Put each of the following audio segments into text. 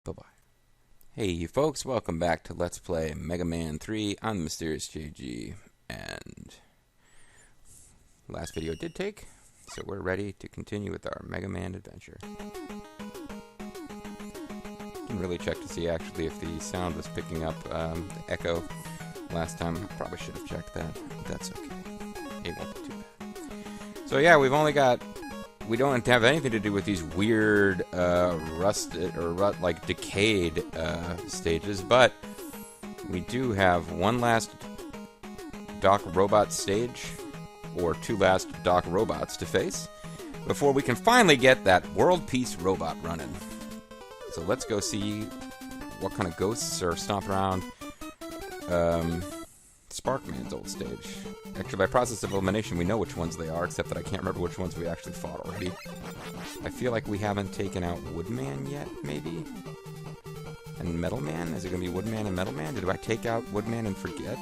Bye-bye. Hey folks, welcome back to Let's Play Mega Man 3. I'm the Mysterious JG, and last video did take, so we're ready to continue with our Mega Man adventure. Didn't really check to see actually if the sound was picking up the echo last time. Probably should have checked that, but that's okay. It won't be too bad. So yeah, we don't have anything to do with these weird rusted or like decayed stages, but we do have one last Doc Robot stage, or two last Doc Robots to face, before we can finally get that World Peace robot running. So let's go see what kind of ghosts are stomping around Sparkman's old stage. Actually, by process of elimination, we know which ones they are, except that I can't remember which ones we actually fought already. I feel like we haven't taken out Woodman yet, maybe? And Metalman? Is it going to be Woodman and Metalman? Did I take out Woodman and forget?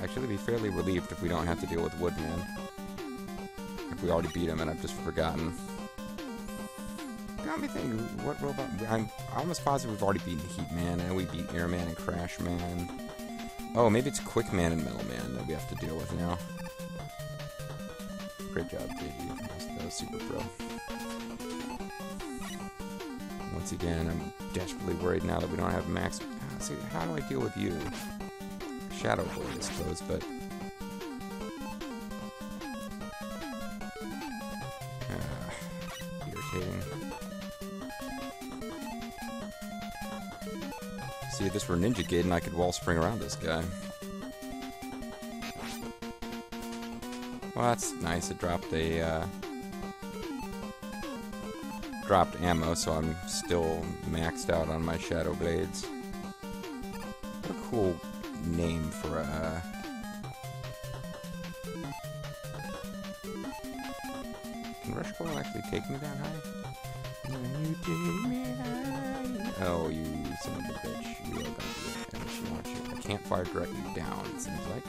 Actually, be fairly relieved if we don't have to deal with Woodman. If we already beat him and I've just forgotten. Got me thinking, what robot? I'm almost positive we've already beaten Heatman, and we beat Airman and Crashman. Oh, maybe it's Quickman and Metalman that we have to deal with now. Great job, JG. That was super pro. Once again, I'm desperately worried now that we don't have max... See, how do I deal with you? Shadow Blade, I suppose, but... irritating. See, if this were Ninja Gaiden, I could wall spring around this guy. Well, that's nice. It dropped a, dropped ammo, so I'm still maxed out on my Shadow Blades. What a cool name for a... Can Rush Coil actually take me that high? When you take me high... Oh, you son of a bitch. You are gonna do it. And she wants you. I can't fire directly down, it seems like.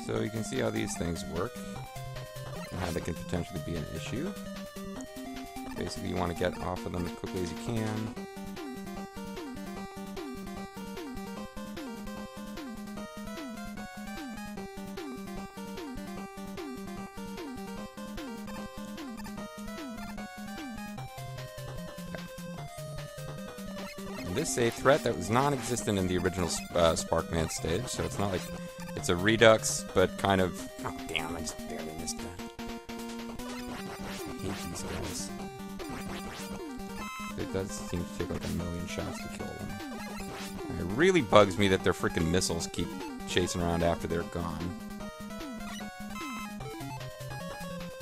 So you can see how these things work, and how they can potentially be an issue. Basically, you want to get off of them as quickly as you can. This is a threat that was non-existent in the original Sparkman stage, so it's not like it's a Redux, but kind of... Oh, damn, I just barely missed that. I hate these guys. It does seem to take like a million shots to kill them. It really bugs me that their freaking missiles keep chasing around after they're gone.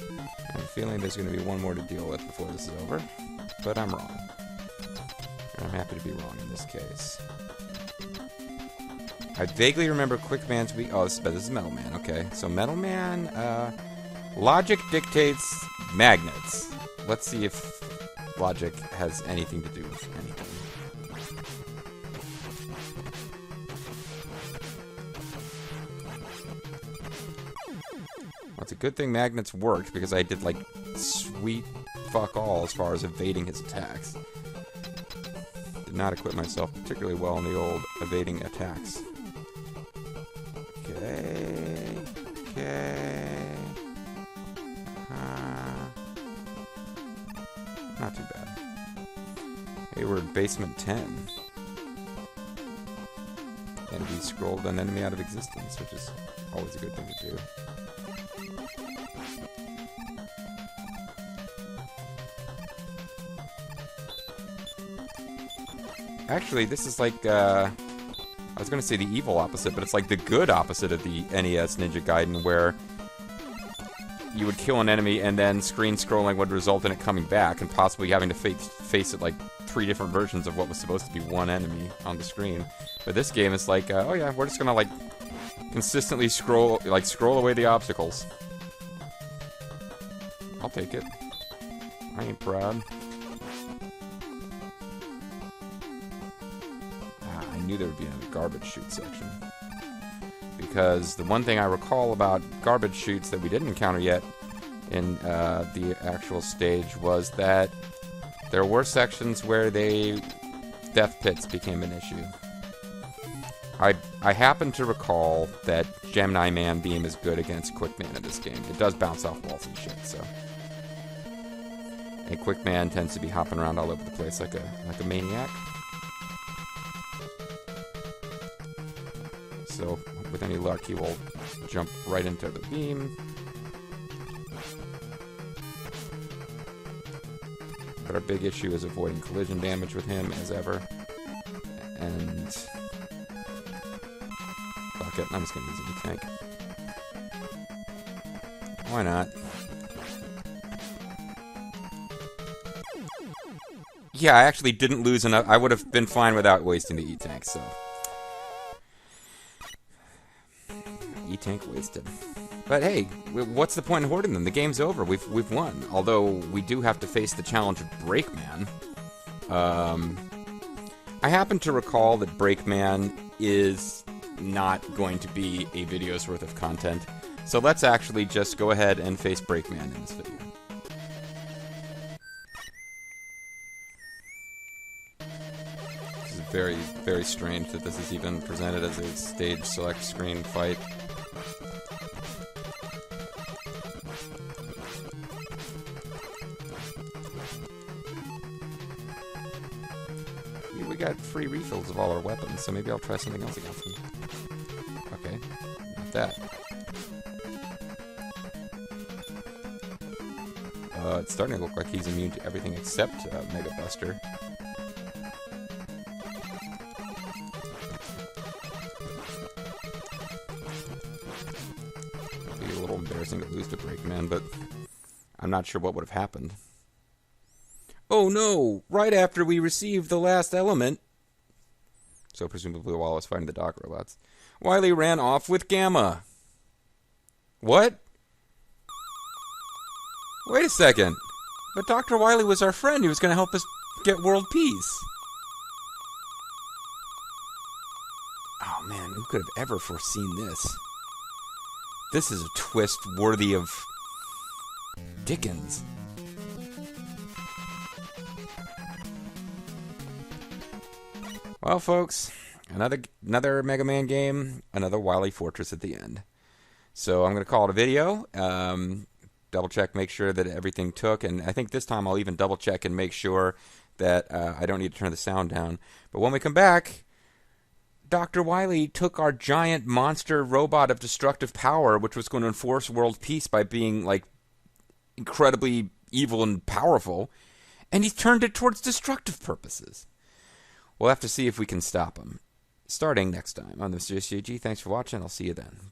I have a feeling there's going to be one more to deal with before this is over, but I'm wrong. I'm happy to be wrong in this case. I vaguely remember Quickman's weak... Oh, this is Metalman. Okay, so Metalman, logic dictates magnets. Let's see if logic has anything to do with anything. Well, it's a good thing magnets worked, because I did, like, sweet fuck all as far as evading his attacks. Did not equip myself particularly well in the old evading attacks. Okay. Not too bad. Hey, we're in basement 10. And we scrolled an enemy out of existence, which is always a good thing to do. Actually, this is like, I was going to say the evil opposite, but it's like the good opposite of the NES Ninja Gaiden, where you would kill an enemy and then screen scrolling would result in it coming back, and possibly having to face it like 3 different versions of what was supposed to be one enemy on the screen. But this game is like, oh yeah, we're just going to like consistently scroll away the obstacles. I'll take it. I ain't proud. knew there would be a garbage chute section. Because the one thing I recall about garbage chutes that we didn't encounter yet in the actual stage was that there were sections where death pits became an issue. I happen to recall that Gemini Man Beam is good against Quick Man in this game. It does bounce off walls and shit, so. And Quick Man tends to be hopping around all over the place like a maniac. So, with any luck, he will jump right into the beam. But our big issue is avoiding collision damage with him, as ever. And... fuck it, I'm just gonna use a tank. Why not? Yeah, I actually didn't lose enough. I would have been fine without wasting the E-tank, so... E-tank wasted. But hey, what's the point in hoarding them? The game's over. We've won. Although we do have to face the challenge of Breakman. I happen to recall that Breakman is not going to be a video's worth of content. So let's actually just go ahead and face Breakman in this video. This is very, very strange that this is even presented as a stage select screen fight. We got free refills of all our weapons, so maybe I'll try something else against him. Okay, not that. It's starting to look like he's immune to everything except Mega Buster. It'd be a little embarrassing to lose to Breakman, but I'm not sure what would have happened. Oh no! Right after we received the last element, so presumably while I was fighting the dog robots, Wily ran off with Gamma. What? Wait a second. But Dr. Wily was our friend. He was going to help us get world peace. Oh man, who could have ever foreseen this? This is a twist worthy of Dickens. Well, folks, another Mega Man game, another Wily Fortress at the end. So I'm going to call it a video. Double check, make sure that everything took, and I think this time I'll even double check and make sure that I don't need to turn the sound down. But when we come back, Dr. Wily took our giant monster robot of destructive power, which was going to enforce world peace by being, like, incredibly evil and powerful, and he turned it towards destructive purposes. We'll have to see if we can stop him. Starting next time on the Mysterious GG. Thanks for watching. I'll see you then. Bye.